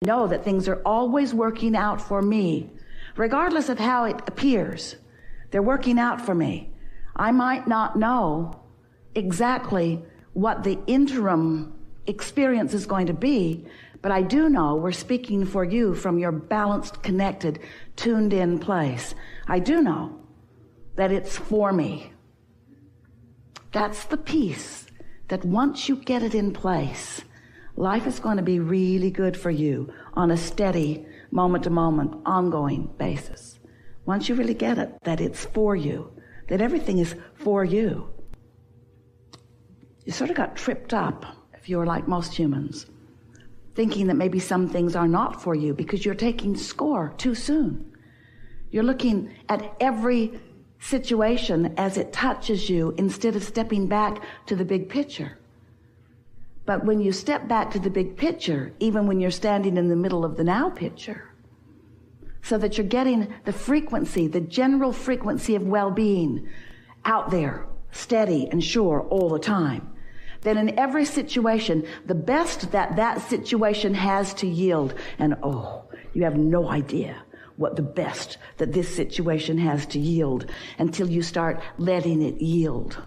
Know that things are always working out for me, regardless of how it appears. They're working out for me. I might not know exactly what the interim experience is going to be, but I do know we're speaking for you from your balanced, connected, tuned in place. I do know that it's for me. That's the piece that once you get it in place, life is going to be really good for you on a steady, moment-to-moment, ongoing basis. Once you really get it, that it's for you, that everything is for you. You sort of got tripped up, if you're like most humans, thinking that maybe some things are not for you because you're taking score too soon. You're looking at every situation as it touches you instead of stepping back to the big picture. But when you step back to the big picture, even when you're standing in the middle of the now picture, so that you're getting the frequency, the general frequency of well-being out there, steady and sure all the time, then in every situation, the best that that situation has to yield, and oh, you have no idea what the best that this situation has to yield until you start letting it yield.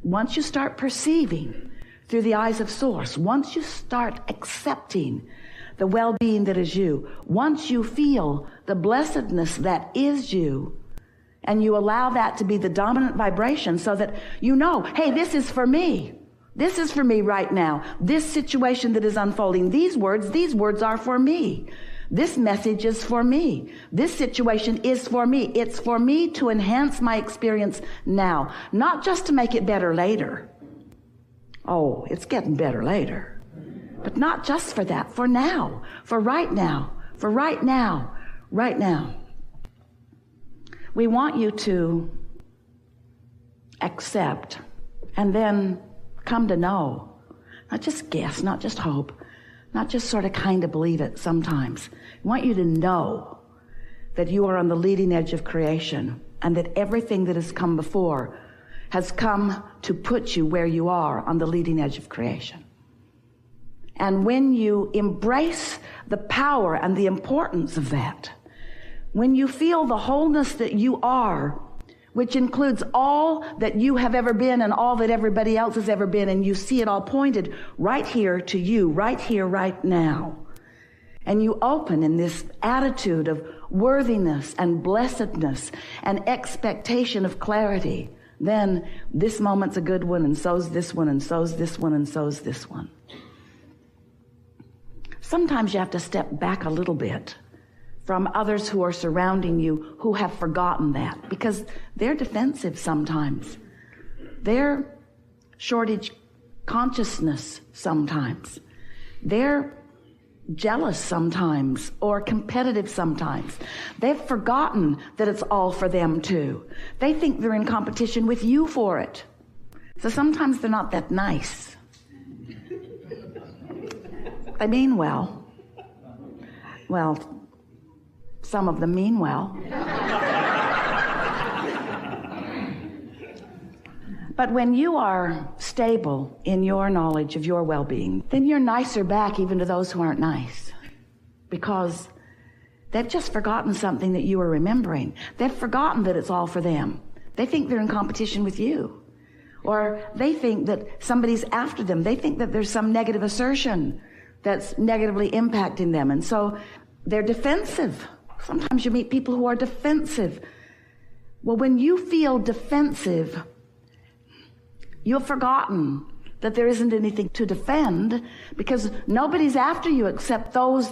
Once you start perceiving through the eyes of Source, once you start accepting the well-being that is you, once you feel the blessedness that is you, and you allow that to be the dominant vibration so that you know, hey, this is for me. This is for me right now. This situation that is unfolding, these words are for me. This message is for me. This situation is for me. It's for me to enhance my experience now, not just to make it better later. Oh, it's getting better later. But not just for that, for now, for right now, for right now, right now. We want you to accept and then come to know, not just guess, not just hope, not just sort of kind of believe it sometimes. We want you to know that you are on the leading edge of creation and that everything that has come before has come to put you where you are on the leading edge of creation. And when you embrace the power and the importance of that, when you feel the wholeness that you are, which includes all that you have ever been and all that everybody else has ever been, and you see it all pointed right here to you, right here, right now, and you open in this attitude of worthiness and blessedness and expectation of clarity, then this moment's a good one, and so's this one, and so's this one, and so's this one. Sometimes you have to step back a little bit from others who are surrounding you who have forgotten that, because they're defensive sometimes. They're shortage consciousness sometimes. They're jealous sometimes or competitive sometimes. They've forgotten that it's all for them too. They think they're in competition with you for it. So sometimes they're not that nice. They mean well. Well, some of them mean well. But when you are stable in your knowledge of your well-being, then you're nicer back even to those who aren't nice, because they've just forgotten something that you are remembering. They've forgotten that it's all for them. They think they're in competition with you, or they think that somebody's after them. They think that there's some negative assertion that's negatively impacting them, and so they're defensive. Sometimes you meet people who are defensive. Well, when you feel defensive, you've forgotten that there isn't anything to defend, because nobody's after you except those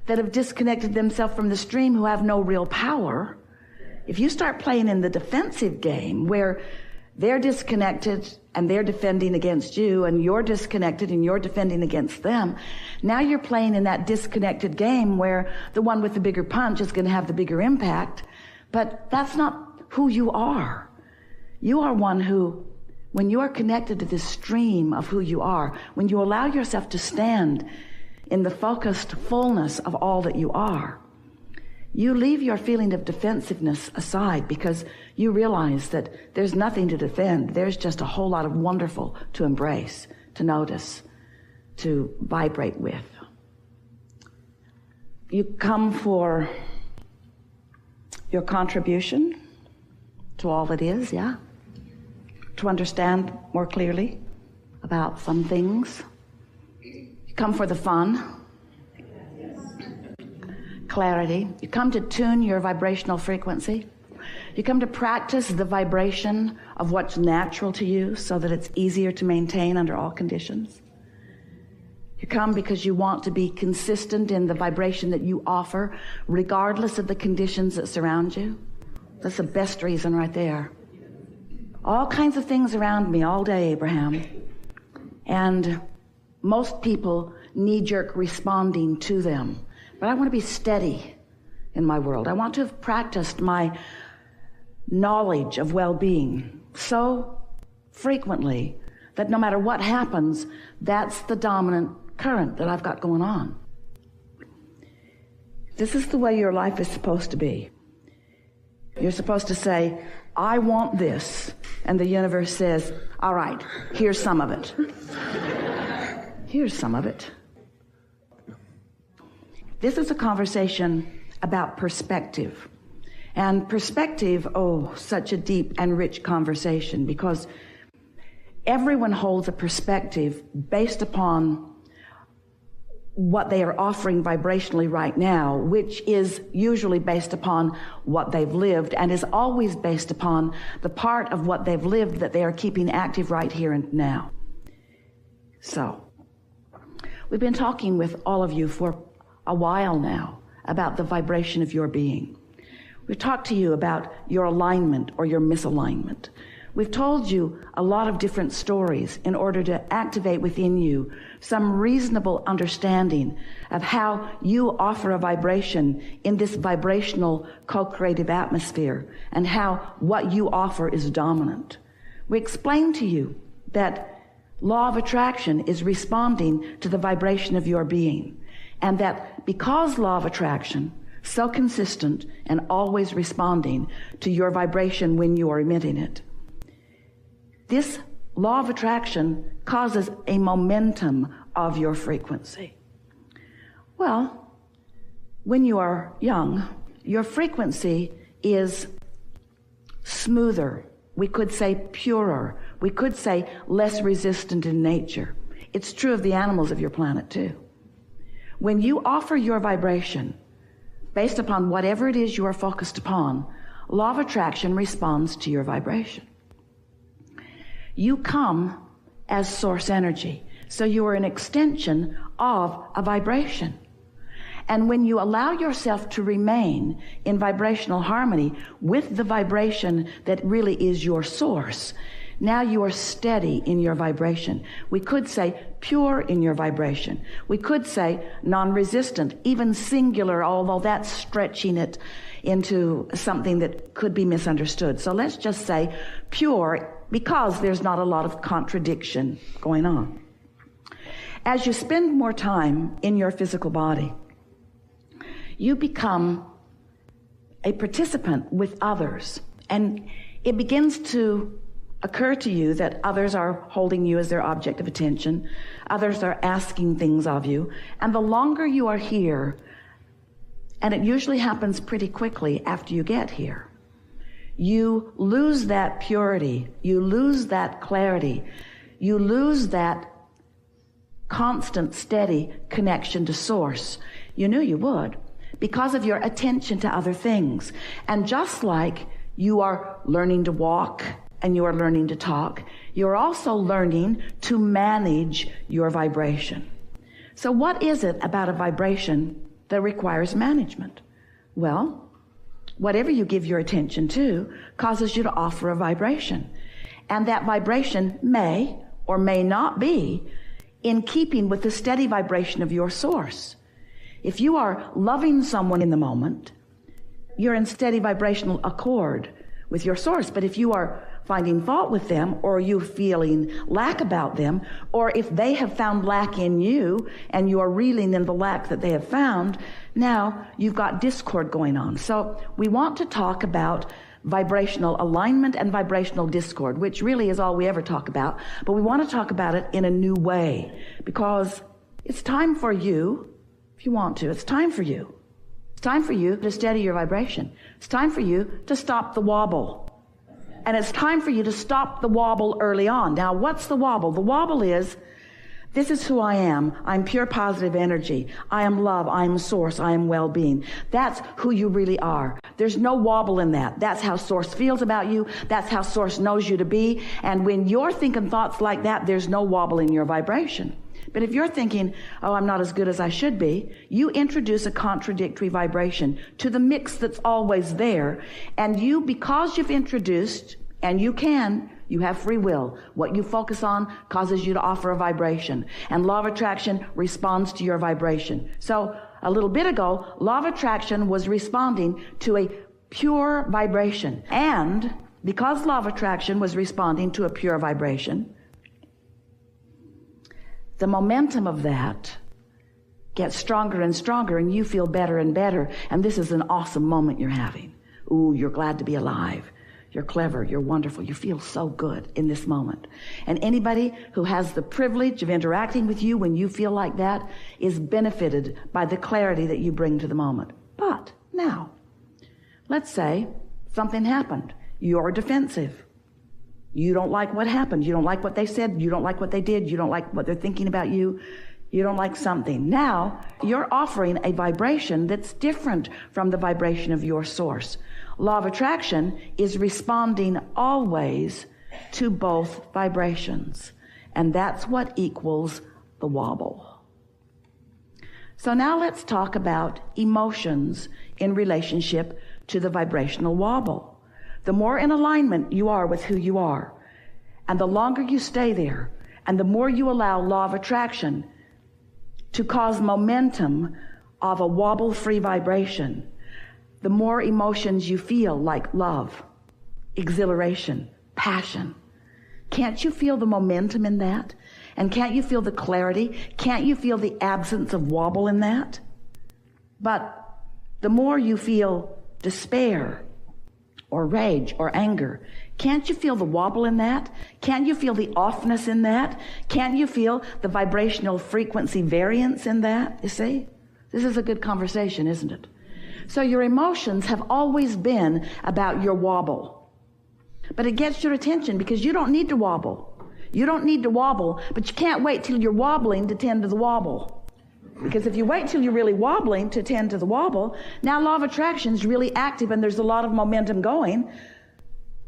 that have disconnected themselves from the stream, who have no real power. If you start playing in the defensive game where they're disconnected and they're defending against you, and you're disconnected and you're defending against them, now you're playing in that disconnected game where the one with the bigger punch is going to have the bigger impact. But that's not who you are. You are one who, when you are connected to this stream of who you are, when you allow yourself to stand in the focused fullness of all that you are, you leave your feeling of defensiveness aside, because you realize that there's nothing to defend. There's just a whole lot of wonderful to embrace, to notice, to vibrate with. You come for your contribution to all that is, yeah? To understand more clearly about some things. You come for the fun, clarity. You come to tune your vibrational frequency. You come to practice the vibration of what's natural to you so that it's easier to maintain under all conditions. You come because you want to be consistent in the vibration that you offer, regardless of the conditions that surround you. That's the best reason right there. All kinds of things around me all day, Abraham. And most people knee-jerk responding to them. But I want to be steady in my world. I want to have practiced my knowledge of well-being so frequently that no matter what happens, that's the dominant current that I've got going on. This is the way your life is supposed to be. You're supposed to say, I want this. And the universe says, all right, here's some of it. Here's some of it. This is a conversation about perspective. And perspective, oh, such a deep and rich conversation, because everyone holds a perspective based upon what they are offering vibrationally right now, which is usually based upon what they've lived and is always based upon the part of what they've lived that they are keeping active right here and now. So, we've been talking with all of you for a while now about the vibration of your being. We've talked to you about your alignment or your misalignment. We've told you a lot of different stories in order to activate within you some reasonable understanding of how you offer a vibration in this vibrational co-creative atmosphere and how what you offer is dominant. We explained to you that law of attraction is responding to the vibration of your being, and that because law of attraction so consistent and always responding to your vibration when you are emitting it, this law of attraction causes a momentum of your frequency. Well, when you are young, your frequency is smoother. We could say purer. We could say less resistant in nature. It's true of the animals of your planet too. When you offer your vibration based upon whatever it is you are focused upon, law of attraction responds to your vibration. You come as source energy, so you are an extension of a vibration. And when you allow yourself to remain in vibrational harmony with the vibration that really is your source, now you are steady in your vibration. We could say pure in your vibration. We could say non-resistant, even singular, although that's stretching it into something that could be misunderstood. So let's just say pure, because there's not a lot of contradiction going on. As you spend more time in your physical body, you become a participant with others, and it begins to occur to you that others are holding you as their object of attention. Others are asking things of you. And the longer you are here, and it usually happens pretty quickly after you get here, you lose that purity, you lose that clarity, you lose that constant, steady connection to source. You knew you would because of your attention to other things. And just like you are learning to walk and you are learning to talk, you're also learning to manage your vibration. So what is it about a vibration that requires management? Well, whatever you give your attention to causes you to offer a vibration. And that vibration may or may not be in keeping with the steady vibration of your source. If you are loving someone in the moment, you're in steady vibrational accord with your source. But if you are finding fault with them, or you feeling lack about them, or if they have found lack in you and you are reeling in the lack that they have found, now you've got discord going on. So we want to talk about vibrational alignment and vibrational discord, which really is all we ever talk about, but we want to talk about it in a new way, because it's time for you, if you want to, it's time for you It's time for you to steady your vibration. It's time for you to stop the wobble. And it's time for you to stop the wobble early on. Now, what's the wobble? The wobble is, this is who I am. I'm pure positive energy. I am love. I am source. I am well-being. That's who you really are. There's no wobble in that. That's how source feels about you. That's how source knows you to be. And when you're thinking thoughts like that, there's no wobble in your vibration. But if you're thinking, oh, I'm not as good as I should be, you introduce a contradictory vibration to the mix that's always there. And you, because you've introduced, and you have free will. What you focus on causes you to offer a vibration. And law of attraction responds to your vibration. So a little bit ago, law of attraction was responding to a pure vibration. And because law of attraction was responding to a pure vibration, the momentum of that gets stronger and stronger, and you feel better and better. And this is an awesome moment you're having. Ooh, you're glad to be alive. You're clever, you're wonderful, you feel so good in this moment. And anybody who has the privilege of interacting with you when you feel like that is benefited by the clarity that you bring to the moment. But now, let's say something happened. You're defensive. You don't like what happened. You don't like what they said. You don't like what they did. You don't like what they're thinking about you. You don't like something. Now, you're offering a vibration that's different from the vibration of your source. Law of attraction is responding always to both vibrations. And that's what equals the wobble. So now let's talk about emotions in relationship to the vibrational wobble. The more in alignment you are with who you are, and the longer you stay there, and the more you allow law of attraction to cause momentum of a wobble-free vibration, the more emotions you feel, like love, exhilaration, passion. Can't you feel the momentum in that? And can't you feel the clarity? Can't you feel the absence of wobble in that? But the more you feel despair or rage or anger, can't you feel the wobble in that? Can't you feel the offness in that? Can't you feel the vibrational frequency variance in that? You see? This is a good conversation, isn't it? So your emotions have always been about your wobble. But it gets your attention because you don't need to wobble. You don't need to wobble, but you can't wait till you're wobbling to tend to the wobble. Because if you wait till you're really wobbling to tend to the wobble, now law of attraction is really active and there's a lot of momentum going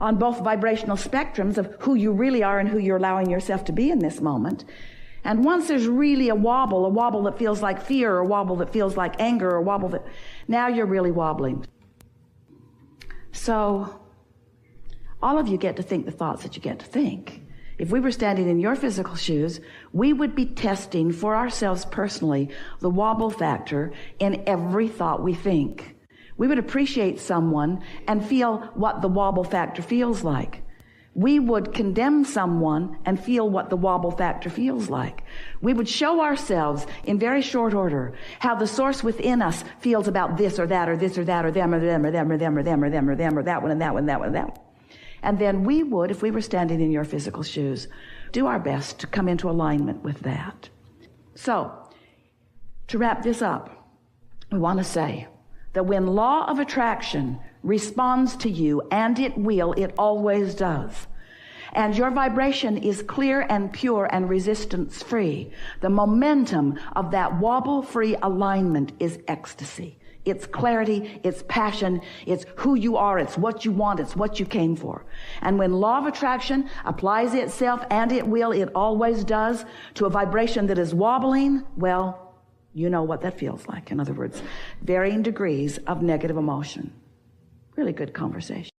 on both vibrational spectrums of who you really are and who you're allowing yourself to be in this moment. And once there's really a wobble that feels like fear, or a wobble that feels like anger, or a wobble that, now you're really wobbling. So all of you get to think the thoughts that you get to think. If we were standing in your physical shoes, we would be testing for ourselves personally the wobble factor in every thought we think. We would appreciate someone and feel what the wobble factor feels like. We would condemn someone and feel what the wobble factor feels like. We would show ourselves in very short order how the source within us feels about this or that or this or that or them or them or them or them or them or them or them or that one and that one and that one and that one. And then we would, if we were standing in your physical shoes, do our best to come into alignment with that. So, to wrap this up, we want to say that when law of attraction responds to you, and it will, it always does, and your vibration is clear and pure and resistance-free, the momentum of that wobble-free alignment is ecstasy. It's clarity, it's passion, it's who you are, it's what you want, it's what you came for. And when law of attraction applies itself, and it will, it always does, to a vibration that is wobbling, well, you know what that feels like. In other words, varying degrees of negative emotion. Really good conversation.